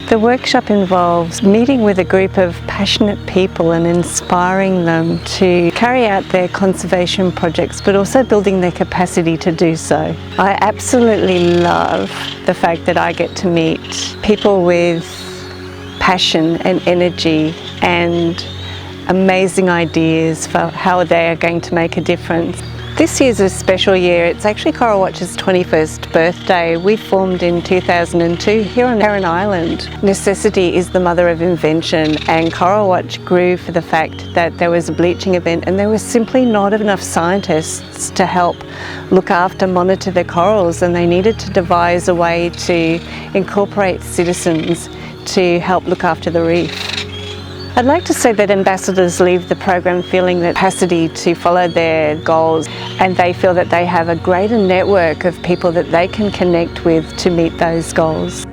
The workshop involves meeting with a group of passionate people and inspiring them to carry out their conservation projects, but also building their capacity to do so. I absolutely love the fact that I get to meet people with passion and energy and amazing ideas for how they are going to make a difference. This year's a special year. It's actually CoralWatch's 21st birthday. We formed in 2002 here on Heron Island. Necessity is the mother of invention, and CoralWatch grew for the fact that there was a bleaching event and there was simply not enough scientists to help look after, monitor the corals, and they needed to devise a way to incorporate citizens to help look after the reef. I'd like to say that ambassadors leave the program feeling the capacity to follow their goals, and they feel that they have a greater network of people that they can connect with to meet those goals.